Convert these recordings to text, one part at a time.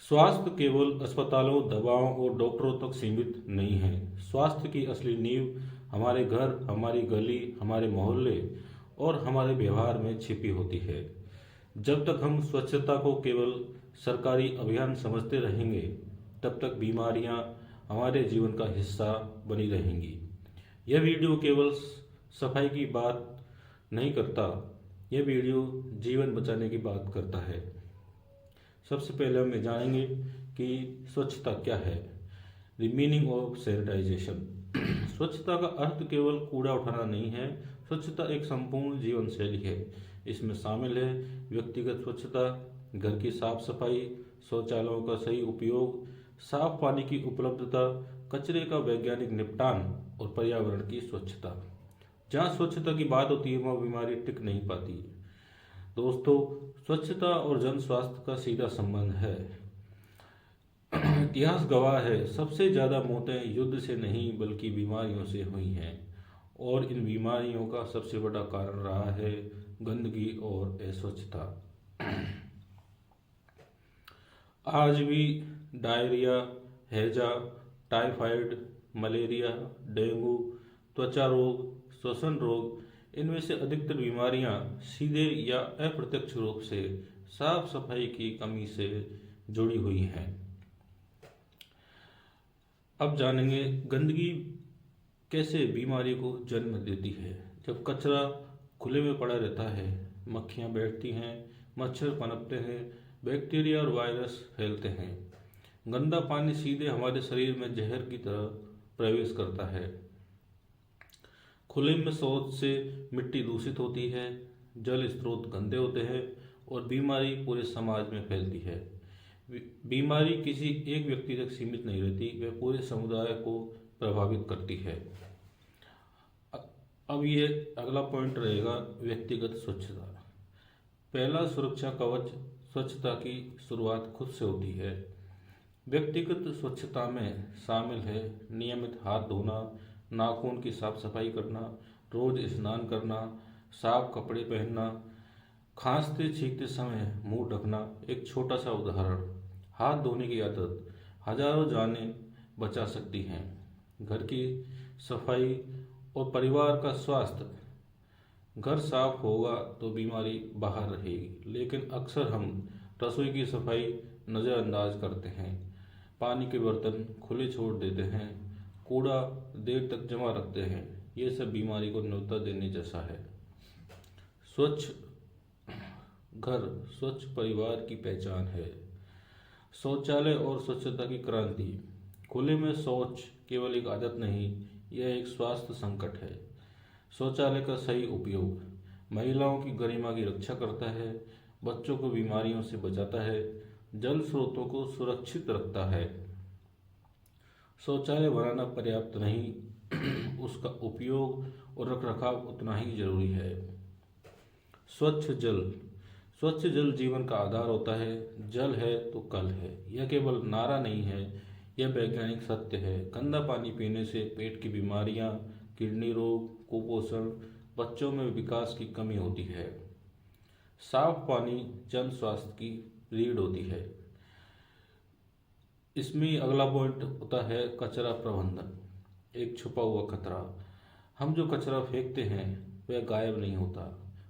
स्वास्थ्य केवल अस्पतालों, दवाओं और डॉक्टरों तक सीमित नहीं है। स्वास्थ्य की असली नींव हमारे घर, हमारी गली, हमारे मोहल्ले और हमारे व्यवहार में छिपी होती है। जब तक हम स्वच्छता को केवल सरकारी अभियान समझते रहेंगे, तब तक बीमारियां हमारे जीवन का हिस्सा बनी रहेंगी। यह वीडियो केवल सफाई की बात नहीं करता, यह वीडियो जीवन बचाने की बात करता है। सबसे पहले हम ये जानेंगे कि स्वच्छता क्या है। The meaning of sanitization. स्वच्छता का अर्थ केवल कूड़ा उठाना नहीं है। स्वच्छता एक संपूर्ण जीवन शैली है। इसमें शामिल है व्यक्तिगत स्वच्छता, घर की साफ सफाई, शौचालयों का सही उपयोग, साफ पानी की उपलब्धता, कचरे का वैज्ञानिक निपटान और पर्यावरण की स्वच्छता। जहाँ स्वच्छता की बात होती है वहाँ बीमारी टिक नहीं पाती। दोस्तों, स्वच्छता और जन स्वास्थ्य का सीधा संबंध है। इतिहास गवाह है, सबसे ज्यादा मौतें युद्ध से नहीं बल्कि बीमारियों से हुई हैं, और इन बीमारियों का सबसे बड़ा कारण रहा है गंदगी और अस्वच्छता। आज भी डायरिया, हैजा, टाइफाइड, मलेरिया, डेंगू, त्वचा रोग, श्वसन रोग, इनमें से अधिकतर बीमारियां सीधे या अप्रत्यक्ष रूप से साफ सफाई की कमी से जुड़ी हुई हैं। अब जानेंगे गंदगी कैसे बीमारी को जन्म देती है। जब कचरा खुले में पड़ा रहता है, मक्खियां बैठती हैं, मच्छर पनपते हैं, बैक्टीरिया और वायरस फैलते हैं। गंदा पानी सीधे हमारे शरीर में जहर की तरह प्रवेश करता है। खुले में शौच से मिट्टी दूषित होती है, जल स्रोत गंदे होते हैं और बीमारी पूरे समाज में फैलती है। बीमारी किसी एक व्यक्ति तक सीमित नहीं रहती, वह पूरे समुदाय को प्रभावित करती है। अब ये अगला पॉइंट रहेगा व्यक्तिगत स्वच्छता। पहला सुरक्षा कवच, स्वच्छता की शुरुआत खुद से होती है। व्यक्तिगत स्वच्छता में शामिल है नियमित हाथ धोना, नाखून की साफ सफाई करना, रोज स्नान करना, साफ कपड़े पहनना, खांसते छींकते समय मुंह ढकना। एक छोटा सा उदाहरण, हाथ धोने की आदत हजारों जानें बचा सकती हैं। घर की सफाई और परिवार का स्वास्थ्य, घर साफ होगा तो बीमारी बाहर रहेगी, लेकिन अक्सर हम रसोई की सफाई नज़रअंदाज करते हैं, पानी के बर्तन खुले छोड़ देते हैं, कूड़ा देर तक जमा रखते हैं। ये सब बीमारी को न्योता देने जैसा है। स्वच्छ घर स्वच्छ परिवार की पहचान है। शौचालय और स्वच्छता की क्रांति। खुले में शौच केवल एक आदत नहीं, यह एक स्वास्थ्य संकट है। शौचालय का सही उपयोग महिलाओं की गरिमा की रक्षा करता है, बच्चों को बीमारियों से बचाता है, जल स्रोतों को सुरक्षित रखता है। शौचालय बनाना पर्याप्त नहीं, उसका उपयोग और रखरखाव उतना ही जरूरी है। स्वच्छ जल। स्वच्छ जल जीवन का आधार होता है। जल है तो कल है, यह केवल नारा नहीं है, यह वैज्ञानिक सत्य है। गंदा पानी पीने से पेट की बीमारियां, किडनी रोग, कुपोषण, बच्चों में विकास की कमी होती है। साफ पानी जन स्वास्थ्य की रीढ़ होती है। इसमें अगला पॉइंट होता है कचरा प्रबंधन, एक छुपा हुआ खतरा। हम जो कचरा फेंकते हैं वह गायब नहीं होता,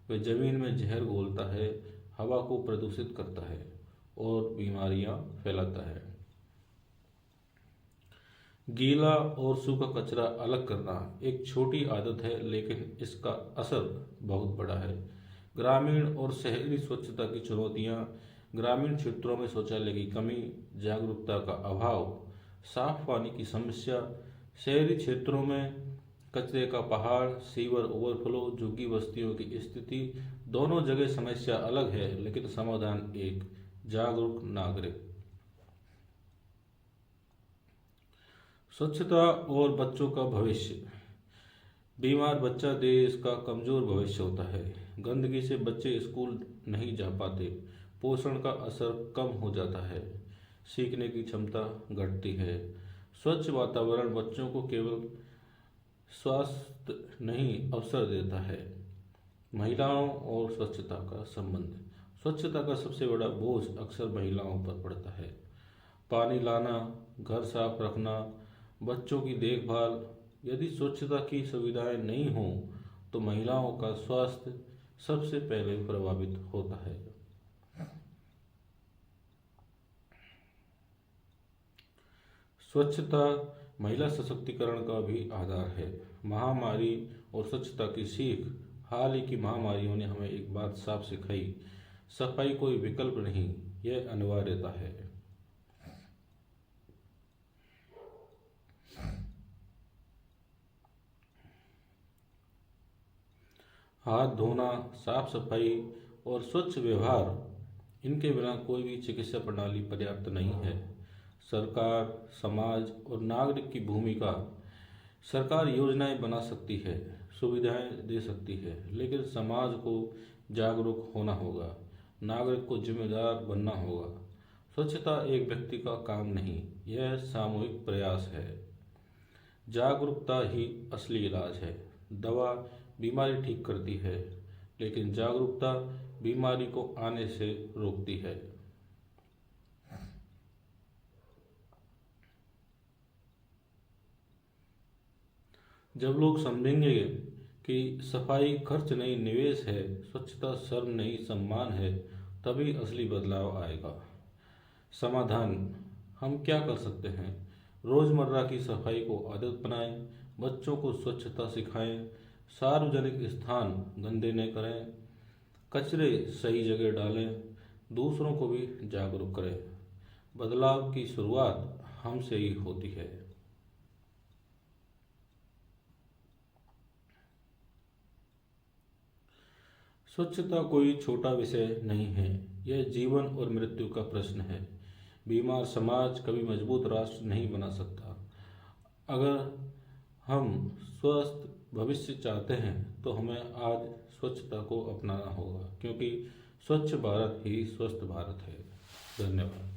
वह जमीन में जहर घोलता है, हवा को प्रदूषित करता है और बीमारियां फैलाता है। गीला और सूखा कचरा अलग करना एक छोटी आदत है, लेकिन इसका असर बहुत बड़ा है। ग्रामीण और शहरी स्वच्छता की चुनौतियां। ग्रामीण क्षेत्रों में शौचालय की कमी, जागरूकता का अभाव, साफ पानी की समस्या। शहरी क्षेत्रों में कचरे का पहाड़, सीवर ओवरफ्लो, झुग्गी बस्तियों की स्थिति। दोनों जगह समस्या अलग है, लेकिन समाधान एक, जागरूक नागरिक। स्वच्छता और बच्चों का भविष्य। बीमार बच्चा देश का कमजोर भविष्य होता है। गंदगी से बच्चे स्कूल नहीं जा पाते, पोषण का असर कम हो जाता है, सीखने की क्षमता घटती है। स्वच्छ वातावरण बच्चों को केवल स्वास्थ्य नहीं अवसर देता है। महिलाओं और स्वच्छता का संबंध। स्वच्छता का सबसे बड़ा बोझ अक्सर महिलाओं पर पड़ता है। पानी लाना, घर साफ रखना, बच्चों की देखभाल। यदि स्वच्छता की सुविधाएं नहीं हों तो महिलाओं का स्वास्थ्य सबसे पहले प्रभावित होता है। स्वच्छता महिला सशक्तिकरण का भी आधार है। महामारी और स्वच्छता की सीख। हाल ही की महामारियों ने हमें एक बात साफ सिखाई, सफाई कोई विकल्प नहीं, यह अनिवार्यता है। हाथ धोना, साफ सफाई और स्वच्छ व्यवहार, इनके बिना कोई भी चिकित्सा प्रणाली पर्याप्त नहीं है। सरकार, समाज और नागरिक की भूमिका। सरकार योजनाएं बना सकती है, सुविधाएं दे सकती है, लेकिन समाज को जागरूक होना होगा, नागरिक को जिम्मेदार बनना होगा। स्वच्छता एक व्यक्ति का काम नहीं, यह सामूहिक प्रयास है। जागरूकता ही असली इलाज है। दवा बीमारी ठीक करती है, लेकिन जागरूकता बीमारी को आने से रोकती है। जब लोग समझेंगे कि सफाई खर्च नहीं निवेश है, स्वच्छता शर्म नहीं सम्मान है, तभी असली बदलाव आएगा। समाधान, हम क्या कर सकते हैं? रोजमर्रा की सफाई को आदत बनाएं, बच्चों को स्वच्छता सिखाएं, सार्वजनिक स्थान गंदे न करें, कचरे सही जगह डालें, दूसरों को भी जागरूक करें। बदलाव की शुरुआत हमसे ही होती है। स्वच्छता कोई छोटा विषय नहीं है, यह जीवन और मृत्यु का प्रश्न है। बीमार समाज कभी मजबूत राष्ट्र नहीं बना सकता। अगर हम स्वस्थ भविष्य चाहते हैं तो हमें आज स्वच्छता को अपनाना होगा, क्योंकि स्वच्छ भारत ही स्वस्थ भारत है। धन्यवाद।